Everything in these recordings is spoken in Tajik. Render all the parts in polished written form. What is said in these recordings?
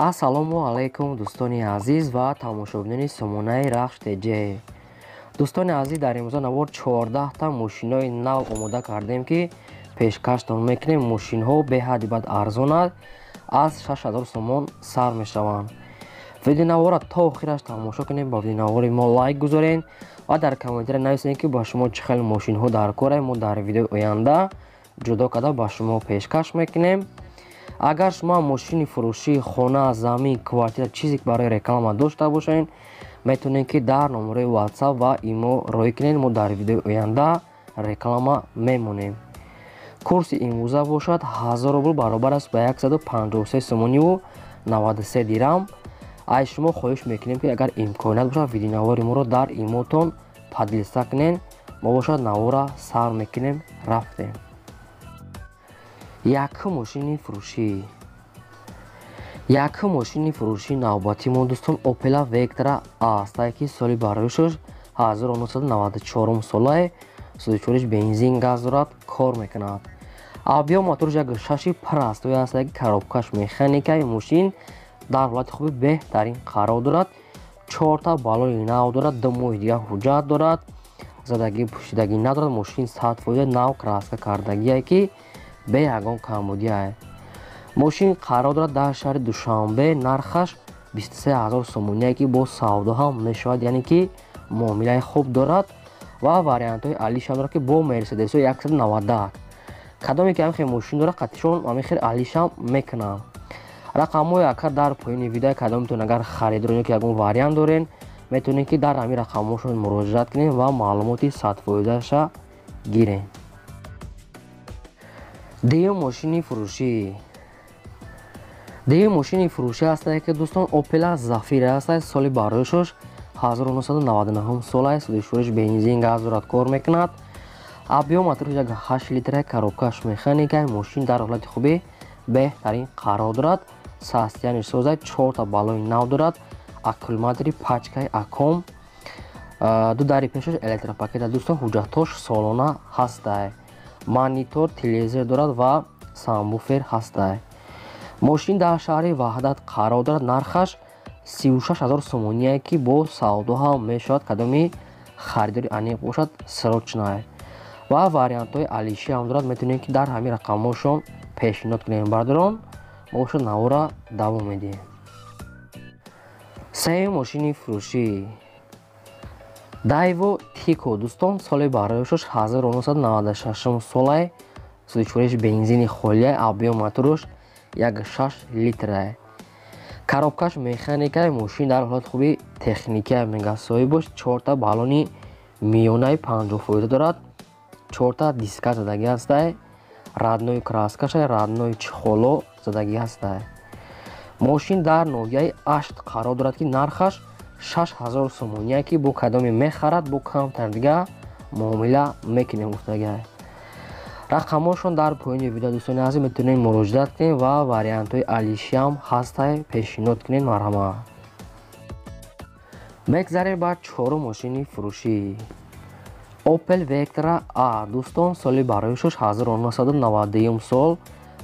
Ассалому алайкум дӯстони азиз ва тамошобинони Сомонаи Рахш ТЖ. Дӯстони азиз, дар имрӯза навор 14та мошинои нав омода кардем, ки пешкаштон мекунем. Мошинҳо беҳади бад арзонанд, аз 6000 сомон сар мешаванд. Видеонавора то охираш тамошо кунем, ба видеонавори мо лайк гузорен ва дар комментаре нависен, ки ба шумо чӣ хел мошинҳо дар кора. Мо дар видеои оянда ҷудо карда ба шумо пешкаш мекунем. Агар шумо мошини фурӯшӣ, хона, замин, квартира чизе барои реклама дошта бошед, метавонед ки дар номерои WhatsApp ва имо роӣ кунед. Мо дар видеои оянда реклама мемонем. Курси имрӯза бошад 1000 рубл баробар аст ба 153 сомониву 93 дирам. Аз шумо хоҳиш мекунем, ки агар имконият бошад видеонавори моро дар имотон падлиста кунед. Мо бошад навора сар мекунем, рафтем. Як мошини фурӯшӣ навбати мо дӯстон Opel Vectra аст, ки соли бароишаш 1994 солае, 34 бензин газ дорад, кор мекунад. Объем моториш 1.6 прастои аст, ки коробкаш механикаи мошин дар ҳолати хуби беҳтарин қарор дорад. 4та балони нав дорад, 2 моҳи дигар ҳуҷҷат дорад, задагӣ пӯшидагӣ надорад. Мошин 100% нав краска кардагие, ки бе ягон камбудия. Мошин қарор дорад дар шаҳри Душанбе. Нархаш 23000 сомония, ки бо савдо ҳам мешавад, яъне ки муомилаи хуб дорад ва вариантҳои алишам дорад, ки бо Мерседесо 190. Кадоме ки ҳамин мошин дорад, қатъишон ҳамин хел алишам мекунам. Рақамҳои акар дар поёни видео, кадомтон агар харидор ё ки ягон вариант дорен, метавонед ки дар ҳамин рақамҳошон муроҷиат кунед ва маълумоти 100%-аша гиред. Дигар мошини фурӯшӣ аст, ки дӯстон Opel Zafira аст. Соли бароишаш 1999 солае, 34 бензин газ дорад, кор мекунад. Объем моториш 1.8 литра, коробкаш механикаи мошин дар ҳолати хуби беҳтарин қарор дорад. Састияниш соза, 4та балони нав дорад, аккумулятори пачкаи Acom, ду дари пешаш электропакета. Дӯстон ҳуҷҷатош солона ҳастай. Монитор, телевизор дорад ва самбуфер ҳастай. Мошин дар шаҳри Ваҳдат қарор дорад. Нархаш 36000 сомония, ки бо савдо ҳам мешавад. Кадоми харидори аниқ бошад, срочнай ва вариантҳои алиши ҳам дорад. Метавонед ки дар ҳамин рақамҳошон пешниҳод кунед. Бардорон бошад навора давом медиҳем. Сеюм мошини фурӯшӣ Daewoo Tico дӯстон, соли бароишаш 1996 солае, 34 бензини холия, объем моториш 1.6 литра. Коробкаш механикаи мошин дар ҳолати хуби техникия мегасоҳибаш. 4та балони миёнаи 50% дорад, 4та диска задагӣ ҳастай. Раднои краскаша, раднои чихоло задагӣ ҳастай. Мошин дар ноҳияи Ашт қарор дорад, ки нархаш 6000 сомония, ки бо кадоме мехарад, бо камтар дига муомила мекунем гуфтагӣ. Рақамҳошон дар поёни видео дӯстони азиз метавонед муроҷиат кунед ва вариантҳои алишиам ҳастай, пешниҳод кунед. марҳамат. Мегзарем ба чорум мошини фурӯшӣ Opel Vectra A дӯстон, соли бароишаш 1991 сол,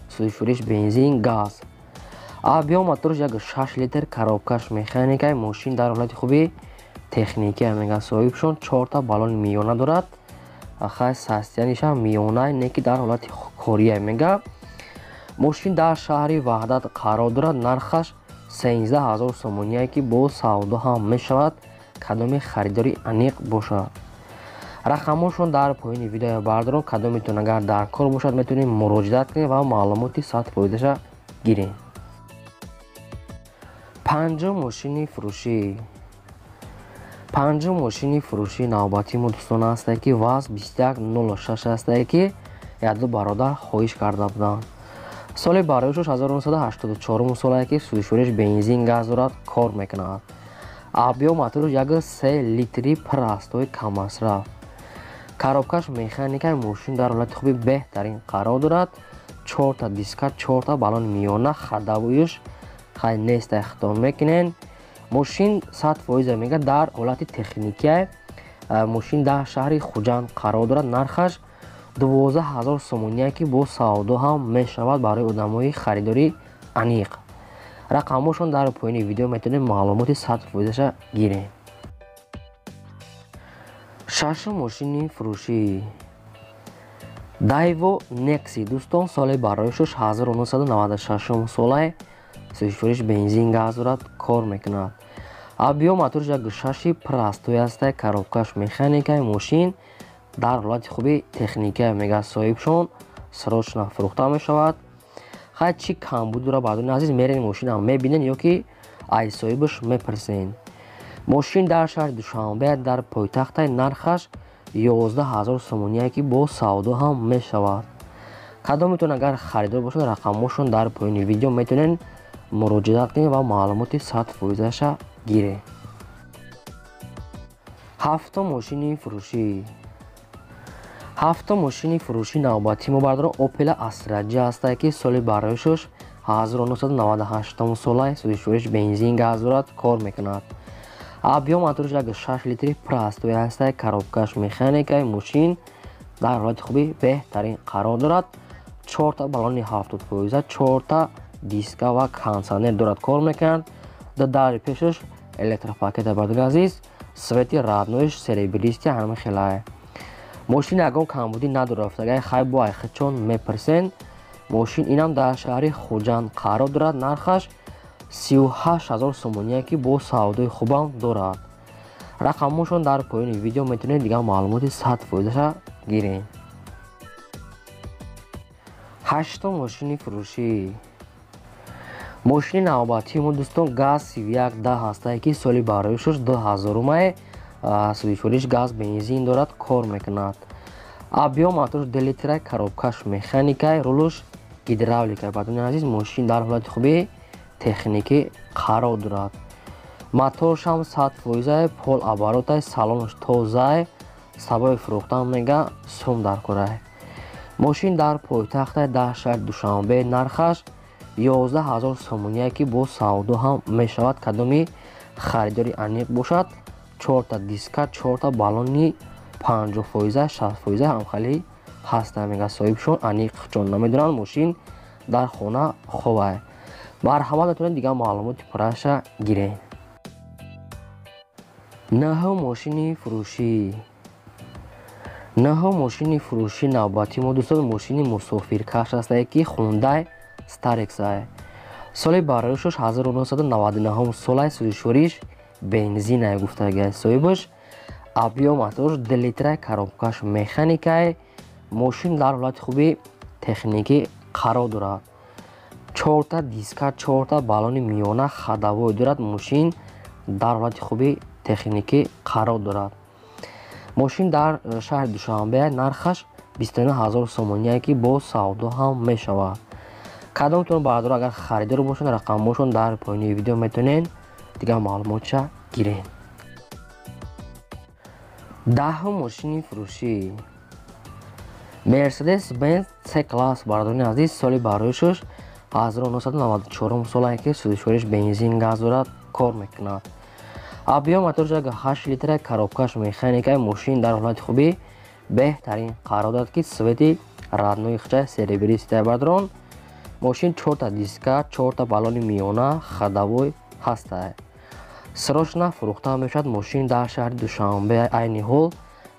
34 бензин газ. Объем моториш 1.6 литр, коробкаш механикаи мошин дар ҳолати хуби техникия мегасоҳибшон. 4та балони миёна дорад, ахай састиянишам миёнай, не ки дар ҳолати кория мега. Мошин дар шаҳри Ваҳдат қарор дорад. Нархаш 13000 сомония, ки бо савдо ҳам мешавад. Кадоми харидори аниқ бошад. Рақамҳошон дар поёни видео бардорон. Кадометон агар дар кор бошад, метавонед муроҷиат кунед ва маълумоти 100%-аша гиред. Панҷум мошини фурӯшӣ навбати мо дӯстон аст, ки ВАЗ 2106 аст, ки яду бародар хоҳиш карда буданд. соли бароишаш 1984 солае, ки 34 бензин газ дорад, кор мекунад. Объем моториш 1.3 литри прастои камасраф. Коробкаш механикаи мошин дар ҳолати хуби беҳтарин қарор дорад. 4та диска, 4та балони миёна, хадавоиш хай неста ихтом мекунен. Мошин 100% мега дар ҳолати техникия. Мошин дар шаҳри Хуҷанд қарор дорад. Нархаш 12000 сомония, ки бо савдо ҳам мешавад барои одамои харидори аниқ. рақамҳошон дар поёни видео метавонед маълумоти 100%-аша гиред. шашум мошини фурӯшӣ Daewoo Nexi дӯстон соли барои 1996 солаи сӯзишвориш бензин газ дорад, кор мекунад. Авио мотори як гӯшаши простой астаи коробкаш механикаи мошин дар ҳолати хуби техникае мега соҳибшон срочно фурӯхта мешавад. Хай чӣ камбуд дорад бардони азиз мерен мошина мебинен ё ки аз соҳибаш мепурсен. мошин дар шаҳри Душанбе дар пойтахтаи нархаш 11000 сомоние ки бо савдо ҳам мешавад. кадомитон агар харидор бошад рақамҳошон дар поёни видео метавонен муроҷиат кунед ва маълумоти 100%-аша гиред. ҳафтум мошини фурӯшӣ ҳафтум мошини фурӯшӣ навбатии мо бардорон Opel Astra J астае ки соли бароишаш 1998 солаи сӯзишвориш бензин газ дорад, кор мекунад. авио моториш як 6 литри простой астае коробкаш механикаи мошин дар ҳолати хуби беҳтарин қарор дорад. 4 баллони 70%, 4 диска ва кондиционер дорад, кор мекунад. дари пешаш электропакета бардони азиз, свети радноиш серебристи ҳама хелае. мошин ягон камбудӣ надорад. агар хай бо айхичон мепурсен, мошин инам дар шаҳри Хуҷанд қарор дорад. нархаш 38000 сомоние ки бо савдои хубам дорад. рақамҳошон дар поёни видео метавонед дигар маълумоти 100%-аша гиред. ҳаштум мошини фурӯшӣ мошини навбатии мо дӯстон газ CV1 10 астае ки соли бароишаш 2000 сӯзишвориш газ бензин дорад, кор мекунад. авио моториш 2 литраи коробкаш механикаи рулуш гидравлика бардони азиз, мошин дар ҳолати хуби техникӣ қарор дорад. моторшам 100%, пол оборотаи салонаш тозаи, сабаби фурӯхтан мега сум дар корае. мошин дар пойтахтаи дар шаҳри Душанбе нархаш 11000 сомоние ки бо савдо ҳам мешавад. кадоми харидори аниқ бошад, 4 диска, 4 баллони 50%, 60% ҳамхали ҳаста мега соҳибшон аниқчон намедонанд. мошин дар хона ховае. марҳамат метавонед дигар маълумоти пурраша гиред. наҳум мошини фурӯшӣ наҳум мошини фурӯшӣ навбатии мо дӯстон мошини мусофиркаш астае ки Hyundai Starex ае. соли бароишаш 1999 солаи сӯзишвориш бензинае гуфтагиаи соҳибаш. авио моториш 2 литраи коробкаш механикаи мошин дар ҳолати хуби техникӣ қарор дорад. 4 диска, 4 баллони миёна хадавой дорад. мошин дар ҳолати хуби техникӣ қарор дорад. мошин дар шаҳри Душанбе нархаш 29000 сомоние ки бо савдо ҳам мешавад. кадомитон бардор агар харидор бошад рақамҳошон дар поёни видео метавонед дигар маълумотша гиред. даҳум мошини фурӯшӣ Mercedes-Benz C-класс бардони азиз, соли бароишаш 1994 солае ки сӯзишвориш бензин газ дорад, кор мекунад. авио моториш як 8 литраи коробкаш механикаи мошин дар ҳолати хуби беҳтарин қарор дорад ки свети раднои хичаи серебристи бардорон. мошин 4 диска, 4 баллони миёна хадавой ҳастае. срочно фурӯхта мешавад. мошин дар шаҳри Душанбе айни ҳол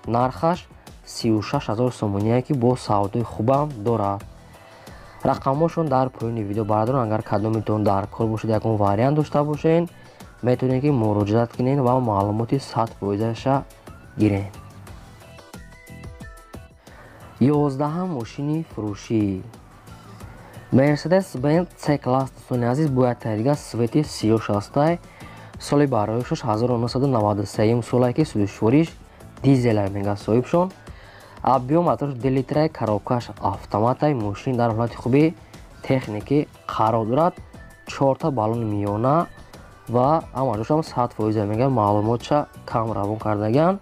нархаш 36000 сомоние ки бо савдои хубам дорад. рақамҳошон дар поёни видео бардорон. агар кадомитон дар кор бошад ягон вариант дошта бошед, метавонед ки муроҷиат кунед ва маълумоти 100%-аша гиред. 11 мошини фурӯшӣ Mercedes-Benz C-класс дӯстони азиз, бо як дига свети сиёҳ астае. соли бароишаш 1993 солае ки сӯзишвориш дизелае мега соҳибшон. авио моториш 2 литраи коробкаш автоматаи мошин дар ҳолати хуби техникӣ қарор дорад. 4 баллони миёна ва амаҷошам 100% мега маълумотша кам равон кардагианд.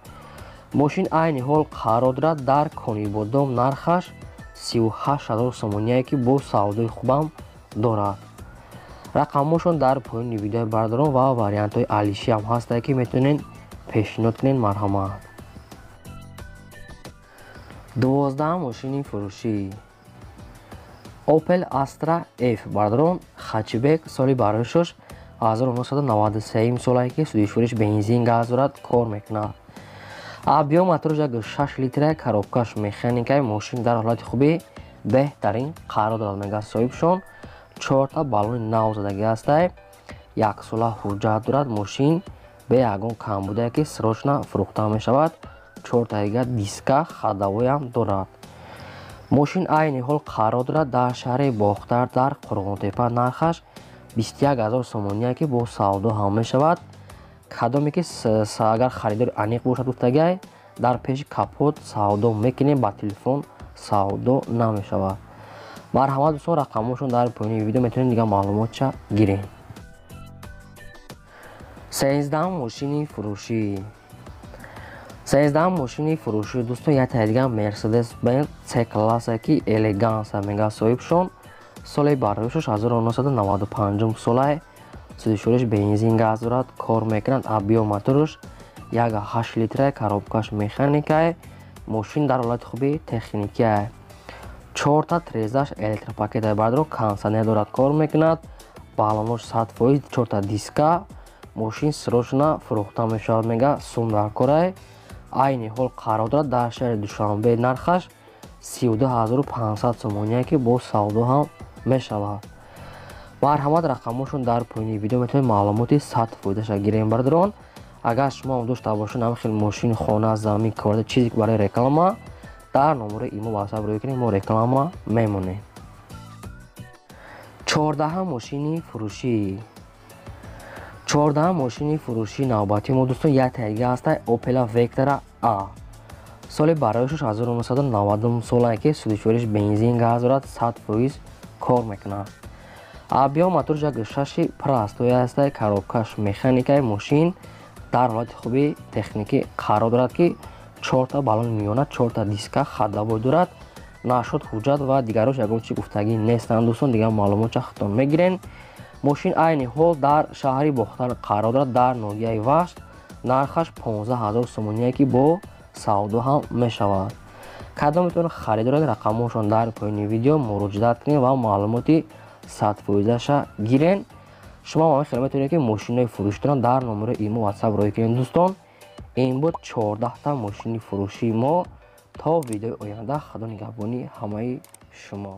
мошин айни ҳол қарор дорад дар Конибодом. нархаш 38000 сомоние ки бо савдои хубам дорад. рақамҳошон дар поёни видео бардорон ва вариантҳои алишиам ҳастае ки метавонед пешниҳод кунед. марҳамат. 12 мошини фурӯшӣ Opel Astra F бардорон. Хачибек соли бароишаш 1993 солае ки судишвориш бензин газ дорад, кор мекунад. Абиё мотораш як 6 литраи коробкаш механикаи мошин дар ҳолати хубӣ беҳтарин қарор дорад, мегӯяд соҳибшон. 4 та баллони нав задагӣ ҳастай, 1 сола ҳуҷҷат дорад. Мошин бе ягон камбудае ки срочно фурӯхта мешавад. 4 та дига диска ходовоям дорад. мошин айни ҳол қарор дорад дар шаҳри Бохтар дар Қурғонтепа. нархаш 21 000 сомоние ки бо савдо ҳам мешавад. кадоме ки агар харидори аниқ бошад гуфтагай, дар пеши капот савдо мекунем, ба телефон савдо намешавад. марҳамат дӯстон, рақамошон дар поёни видео метавонед дига маълумотша гиред. 13 мошини фурӯшӣ. 13 мошини фурӯшӣ дӯстон, як дига Mercedes Benz C-классе ки элеганса мегӯяд соҳибшон. соли бароишаш 1995 солае, судишвориш бензин газ дорад, кор мекунад. абиё мотораш як 8 литраи коробкаш механикае. мошин дар ҳолати хуби техникае. 4 та трезаш электропакетае бардро, кондитсионер дорад, кор мекунад. баллонош 100%, 4 та диска. мошин срочно фурӯхта мешавад, мега сум дар корае. айни ҳол қарор дорад дар шаҳри Душанбе. нархаш 32 500 сомоние ки бо савдо ҳам мешавад. марҳамат, рақамошон дар поёни видео метавонед маълумоти 100%ша гирем бардорон. агар шумо ҳам дошта бошед ҳам хел мошин, хона, замин, квартира чизе барои реклама, дар номери имо ватсап рӯй кунед, мо реклама мемонем. 14 мошини фурӯшӣ. 14 мошини фурӯшӣ навбати мо дӯстон, як дига ҳастай Opel Vectra A. соли бароишаш 1990 солае ки судишвориш бензин газ дорад, 100% кор мекунад. абиё мотораш як 6 простое ҳастай, коробкаш механикаи мошин дар ҳолати хуби техникӣ қарор дорад ки 4 та баллони миёна, 4 та диска ходовой дорад. нашуд ҳуҷҷат ва дигарош ягон чи гуфтагӣ нестанд дӯстон, дига маълумотша худтон мегирен. мошин айни ҳол дар шаҳри Бохтар қарор дорад, дар ноҳияи Вашт. нархаш 15 000 сомоние ки бо савдо ҳам мешавад. кадом метавонед харидоред, рақамошон дар поёни видео муроҷиат кунед ва маълумоти 100%ша гирен. шумо ҳам хеле метавонед ки мошинҳои фурӯшидоранд дар номери имо ватсап рӯй кунед дӯстон. ин буд 14 та мошини фурӯшии мо. то видеои оянда, худо нигаҳбони ҳамаи шумо.